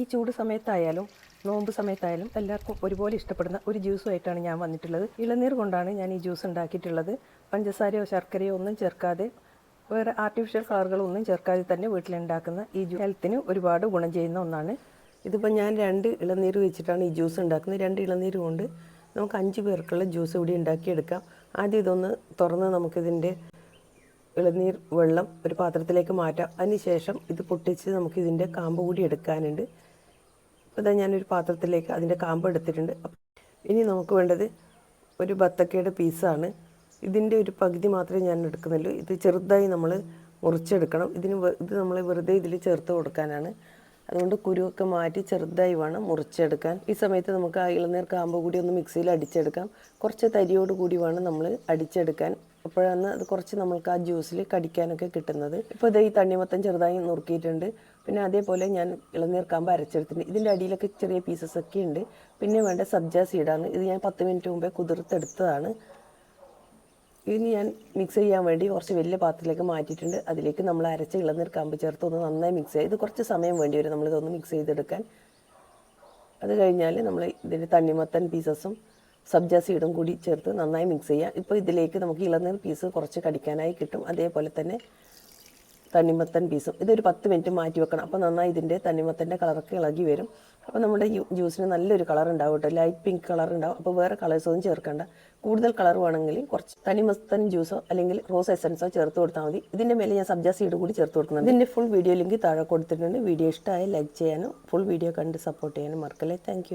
ഈ ചൂട് സമയത്തായാലും നോമ്പ് സമയത്തായാലും എല്ലാവർക്കും ഒരുപോലെ ഇഷ്ടപ്പെടുന്ന ഒരു ജ്യൂസുമായിട്ടാണ് ഞാൻ വന്നിട്ടുള്ളത്. ഇളനീർ കൊണ്ടാണ് ഞാൻ ഈ ജ്യൂസ് ഉണ്ടാക്കിയിട്ടുള്ളത്. പഞ്ചസാരയോ ശർക്കരയോ ഒന്നും ചേർക്കാതെ, വേറെ ആർട്ടിഫിഷ്യൽ കളറുകളൊന്നും ചേർക്കാതെ തന്നെ വീട്ടിലുണ്ടാക്കുന്ന ഈ ഹെൽത്തിന് ഒരുപാട് ഗുണം ചെയ്യുന്ന ഒന്നാണ്. ഇതിപ്പോൾ ഞാൻ 2 ഇളനീർ വെച്ചിട്ടാണ് ഈ ജ്യൂസ് ഉണ്ടാക്കുന്നത്. 2 ഇളനീർ കൊണ്ട് നമുക്ക് 5 പേർക്കുള്ള ജ്യൂസ് ഇവിടെ ഉണ്ടാക്കിയെടുക്കാം. ആദ്യം ഇതൊന്ന് തുറന്ന് നമുക്കിതിൻ്റെ ഇളനീർ വെള്ളം ഒരു പാത്രത്തിലേക്ക് മാറ്റാം. അതിനുശേഷം ഇത് പൊട്ടിച്ച് നമുക്കിതിൻ്റെ കാമ്പ് കൂടി എടുക്കാനുണ്ട്. അപ്പോൾ ഇതാ ഞാനൊരു പാത്രത്തിലേക്ക് അതിൻ്റെ കാമ്പ് എടുത്തിട്ടുണ്ട്. ഇനി നമുക്ക് വേണ്ടത് ഒരു ബത്തക്കയുടെ പീസാണ്. ഇതിൻ്റെ ഒരു പകുതി മാത്രമേ ഞാൻ എടുക്കുന്നുള്ളൂ. ഇത് ചെറുതായി നമ്മൾ മുറിച്ചെടുക്കണം. ഇത് നമ്മൾ വെറുതെ ഇതിൽ ചേർത്ത് കൊടുക്കാനാണ്. അതുകൊണ്ട് കുരുവൊക്കെ മാറ്റി ചെറുതായി വേണം മുറിച്ചെടുക്കാൻ. ഈ സമയത്ത് നമുക്ക് ആ ഇളനീർ കാമ്പ് കൂടി ഒന്ന് മിക്സിയിൽ അടിച്ചെടുക്കാം. കുറച്ച് തരിയോട് കൂടി വേണം നമ്മൾ അടിച്ചെടുക്കാൻ. അപ്പോഴാണ് അത് കുറച്ച് നമ്മൾക്ക് ആ ജ്യൂസിൽ കടിക്കാനൊക്കെ കിട്ടുന്നത്. ഇപ്പോൾ ഇത് ഈ തണ്ണിമത്തൻ ചെറുതായി നുറുക്കിയിട്ടുണ്ട്. പിന്നെ അതേപോലെ ഞാൻ ഇളനീർ കാമ്പ് അരച്ചെടുത്തിട്ടുണ്ട്. ഇതിൻ്റെ അടിയിലൊക്കെ ചെറിയ പീസസ് ഒക്കെ ഉണ്ട്. പിന്നെ വേണ്ട സബ്ജ സീഡാണ്. ഇത് ഞാൻ 10 മിനിറ്റ് മുമ്പേ കുതിർത്തെടുത്തതാണ്. ഇനി ഞാൻ മിക്സ് ചെയ്യാൻ വേണ്ടി കുറച്ച് വലിയ പാത്രത്തിലേക്ക് മാറ്റിയിട്ടുണ്ട്. അതിലേക്ക് നമ്മൾ അരച്ച ഇളനീർ കാമ്പ് ചേർത്ത് ഒന്ന് നന്നായി മിക്സ് ചെയ്യുക. ഇത് കുറച്ച് സമയം വേണ്ടി വരും നമ്മളിതൊന്ന് മിക്സ് ചെയ്തെടുക്കാൻ. അത് കഴിഞ്ഞാൽ നമ്മൾ ഇതിൻ്റെ തണ്ണിമത്തൻ പീസസും സബ്ജ സീഡും കൂടി ചേർത്ത് നന്നായി മിക്സ് ചെയ്യുക. ഇപ്പോൾ ഇതിലേക്ക് നമുക്ക് ഇളനീർ പീസ് കുറച്ച് കടിക്കാനായി കിട്ടും. അതേപോലെ തന്നെ തണ്ണിമത്തൻ പീസും ഇതൊരു 10 മിനിറ്റ് മാറ്റി വെക്കണം. അപ്പോൾ നന്നായി ഇതിൻ്റെ തണ്ണിമത്തൻ്റെ കളറൊക്കെ ഇളകി വരും. അപ്പോൾ നമ്മുടെ ജ്യൂസിന് നല്ലൊരു കളർ ഉണ്ടാവും കേട്ടോ, ലൈറ്റ് പിങ്ക് കളർ ഉണ്ടാവും. അപ്പോൾ വേറെ കളേഴ്സൊന്നും ചേർക്കേണ്ട. കൂടുതൽ കളർ വേണമെങ്കിൽ കുറച്ച് തണ്ണിമത്തൻ ജ്യൂസോ അല്ലെങ്കിൽ റോസ് എസൻസോ ചേർത്ത് കൊടുത്താൽ മതി. ഇതിൻ്റെ മേലെ ഞാൻ സബ്ജ സീഡ് കൂടി ചേർത്ത് കൊടുക്കുന്നുണ്ട്. ഇതിൻ്റെ ഫുൾ വീഡിയോ ലിങ്ക് താഴെ കൊടുത്തിട്ടുണ്ട്. വീഡിയോ ഇഷ്ടമായി ലൈക്ക് ചെയ്യാനും ഫുൾ വീഡിയോ കണ്ട് സപ്പോർട്ട് ചെയ്യാനും മറക്കല്ലേ. താങ്ക്